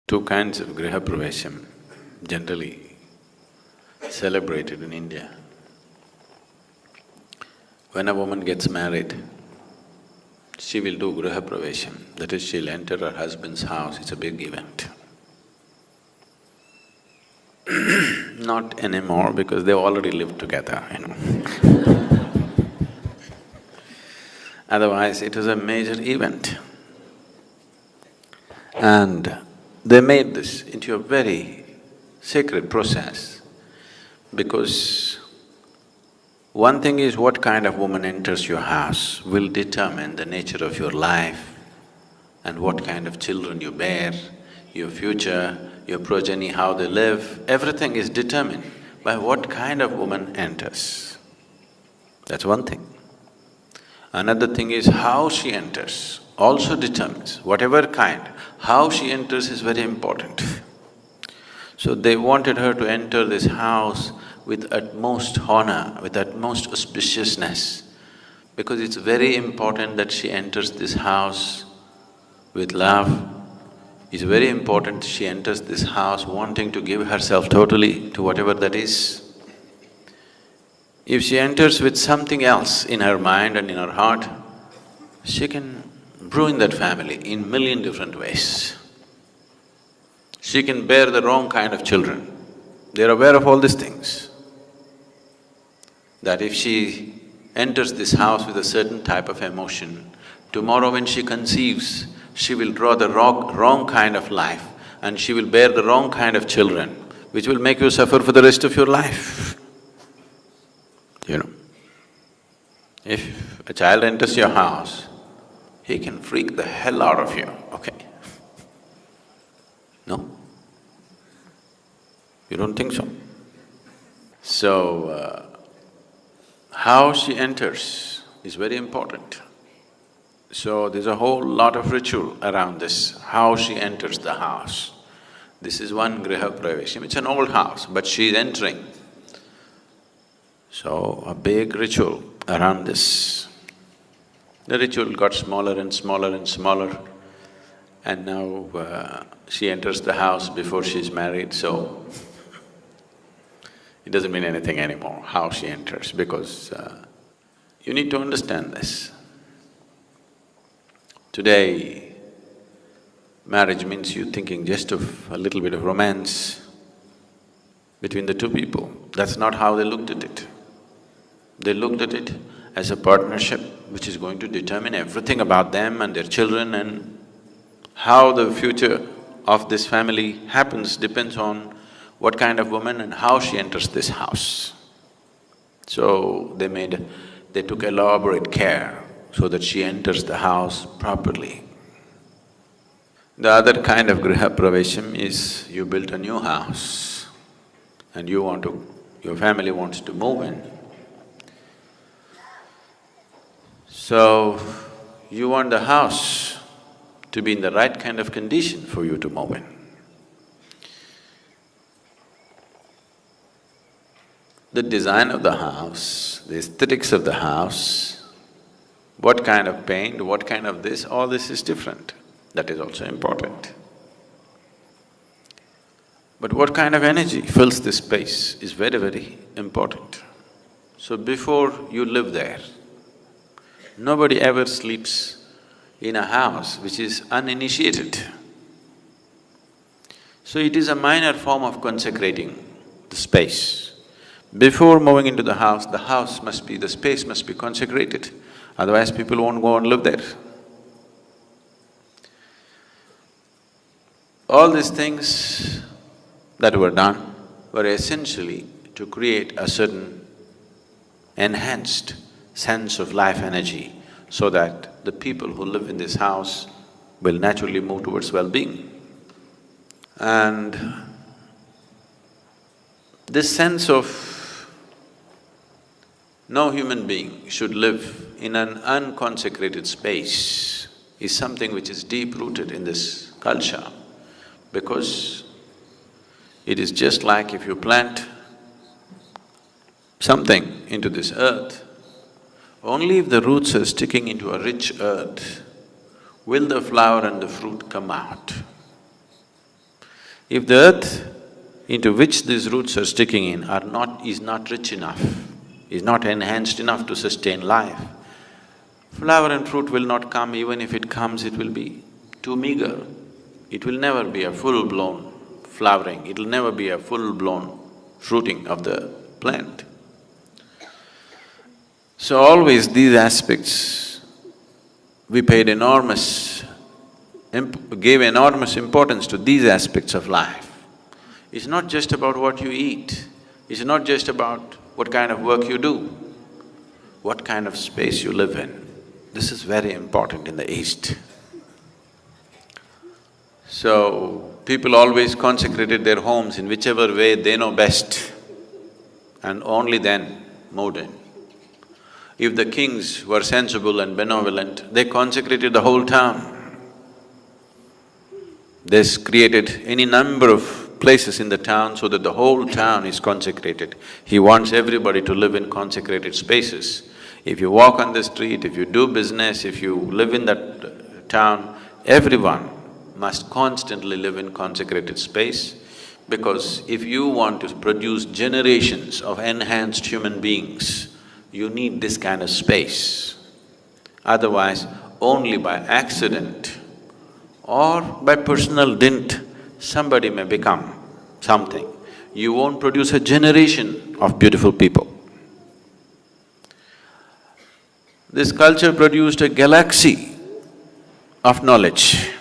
Two kinds of griha pravesham generally celebrated in India. When a woman gets married, she will do griha pravesham, that is, she'll enter her husband's house, it's a big event. Not anymore because they've already lived together, Otherwise, it was a major event. And they made this into a very sacred process because one thing is what kind of woman enters your house will determine the nature of your life and what kind of children you bear, your future, your progeny, how they live, everything is determined by what kind of woman enters. That's one thing. Another thing is how she enters also determines, whatever kind, how she enters is very important. So they wanted her to enter this house with utmost honor, with utmost auspiciousness, because it's very important that she enters this house with love. It's very important she enters this house wanting to give herself totally to whatever that is. If she enters with something else in her mind and in her heart, she can ruin that family in million different ways. She can bear the wrong kind of children. They're aware of all these things. That if she enters this house with a certain type of emotion, tomorrow when she conceives, she will draw the wrong kind of life and she will bear the wrong kind of children, which will make you suffer for the rest of your life. If a child enters your house, he can freak the hell out of you, okay? No? You don't think so? So, how she enters is very important. So there's a whole lot of ritual around this, how she enters the house. This is one griha pravesham, it's an old house, but she's entering. So a big ritual around this. The ritual got smaller and smaller and smaller, and now she enters the house before she's married, so it doesn't mean anything anymore, how she enters, because you need to understand this. Today, marriage means you thinking just of a little bit of romance between the two people. That's not how they looked at it. They looked at it as a partnership which is going to determine everything about them and their children, and how the future of this family happens depends on what kind of woman and how she enters this house. So they took elaborate care so that she enters the house properly. The other kind of griha pravesham is you built a new house and your family wants to move in. So, you want the house to be in the right kind of condition for you to move in. The design of the house, the aesthetics of the house, what kind of paint, what kind of this, all this is different. That is also important. But what kind of energy fills this space is very, very important. So before you live there, nobody ever sleeps in a house which is uninitiated. So it is a minor form of consecrating the space. Before moving into the house the space must be consecrated, otherwise people won't go and live there. All these things that were done were essentially to create a certain enhanced sense of life energy so that the people who live in this house will naturally move towards well-being. And this sense of no human being should live in an unconsecrated space is something which is deep-rooted in this culture, because it is just like if you plant something into this earth, only if the roots are sticking into a rich earth will the flower and the fruit come out. If the earth into which these roots are sticking in is not rich enough, is not enhanced enough to sustain life, flower and fruit will not come. Even if it comes, it will be too meager. It will never be a full-blown flowering, it will never be a full-blown fruiting of the plant. So always these aspects, we gave enormous importance to these aspects of life. It's not just about what you eat, it's not just about what kind of work you do, what kind of space you live in. This is very important in the East. So, people always consecrated their homes in whichever way they know best, and only then moved in. If the kings were sensible and benevolent, they consecrated the whole town. They created any number of places in the town so that the whole town is consecrated. He wants everybody to live in consecrated spaces. If you walk on the street, if you do business, if you live in that town, everyone must constantly live in consecrated space, because if you want to produce generations of enhanced human beings, you need this kind of space. Otherwise, only by accident or by personal dint, somebody may become something. You won't produce a generation of beautiful people. This culture produced a galaxy of knowledge,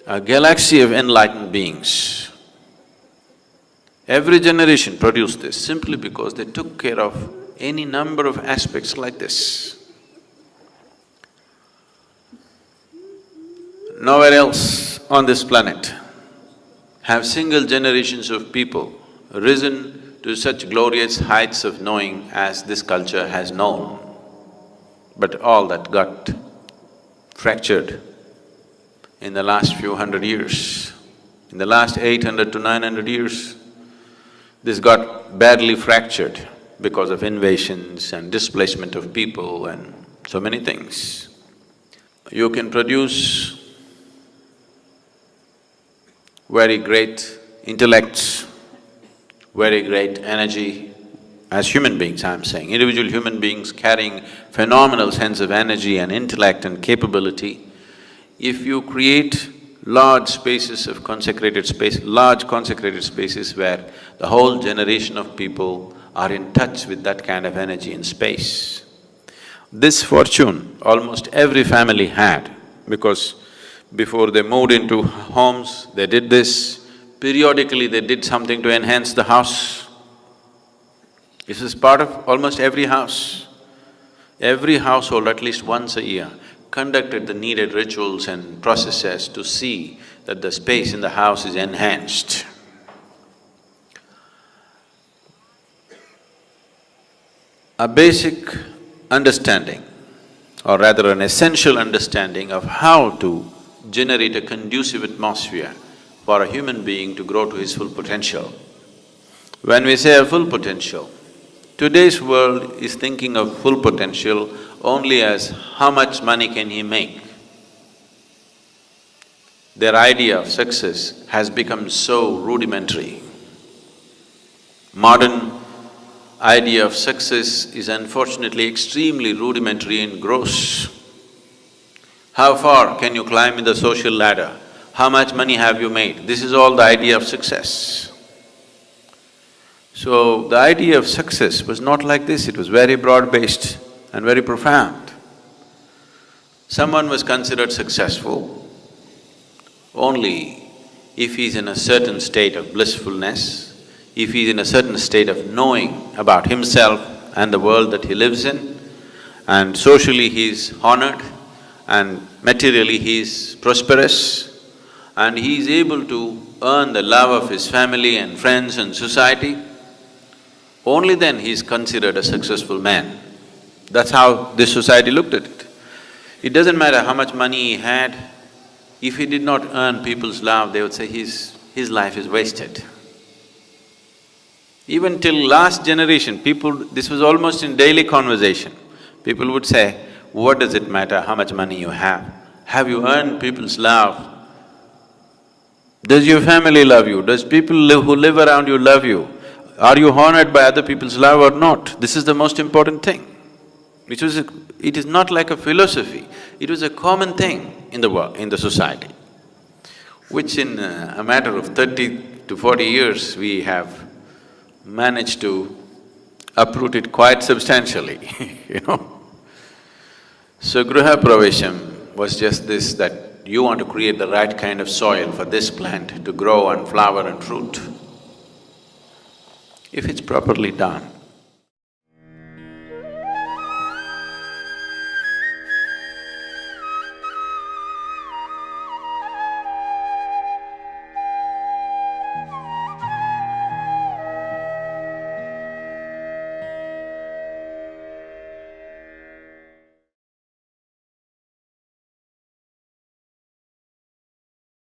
a galaxy of enlightened beings. Every generation produced this simply because they took care of any number of aspects like this. Nowhere else on this planet have single generations of people risen to such glorious heights of knowing as this culture has known. But all that got fractured in the last few hundred years. In the last 800 to 900 years, this got badly fractured because of invasions and displacement of people and so many things. You can produce very great intellects, very great energy, as human beings I'm saying, individual human beings carrying phenomenal sense of energy and intellect and capability. If you create large spaces of consecrated space, large consecrated spaces where the whole generation of people are in touch with that kind of energy and space. This fortune almost every family had, because before they moved into homes, they did this. Periodically they did something to enhance the house. This is part of almost every house. Every household at least once a year conducted the needed rituals and processes to see that the space in the house is enhanced. A basic understanding, or rather an essential understanding of how to generate a conducive atmosphere for a human being to grow to his full potential. When we say a full potential, today's world is thinking of full potential only as how much money can he make. Their idea of success has become so rudimentary. Modern idea of success is unfortunately extremely rudimentary and gross. How far can you climb in the social ladder? How much money have you made? This is all the idea of success. So, the idea of success was not like this, it was very broad-based and very profound. Someone was considered successful only if he's in a certain state of blissfulness, if he's in a certain state of knowing about himself and the world that he lives in, and socially he's honored, and materially he's prosperous, and he's able to earn the love of his family and friends and society, only then he's considered a successful man. That's how this society looked at it. It doesn't matter how much money he had, if he did not earn people's love, they would say his life is wasted. Even till last generation, this was almost in daily conversation. People would say, what does it matter how much money you have? Have you earned people's love? Does your family love you? Does who live around you love you? Are you honored by other people's love or not? This is the most important thing. It is not like a philosophy, it was a common thing in the society, which in a matter of 30 to 40 years, we have managed to uproot it quite substantially, you know. So Griha Pravesham was just this, that you want to create the right kind of soil for this plant to grow and flower and fruit. If it's properly done,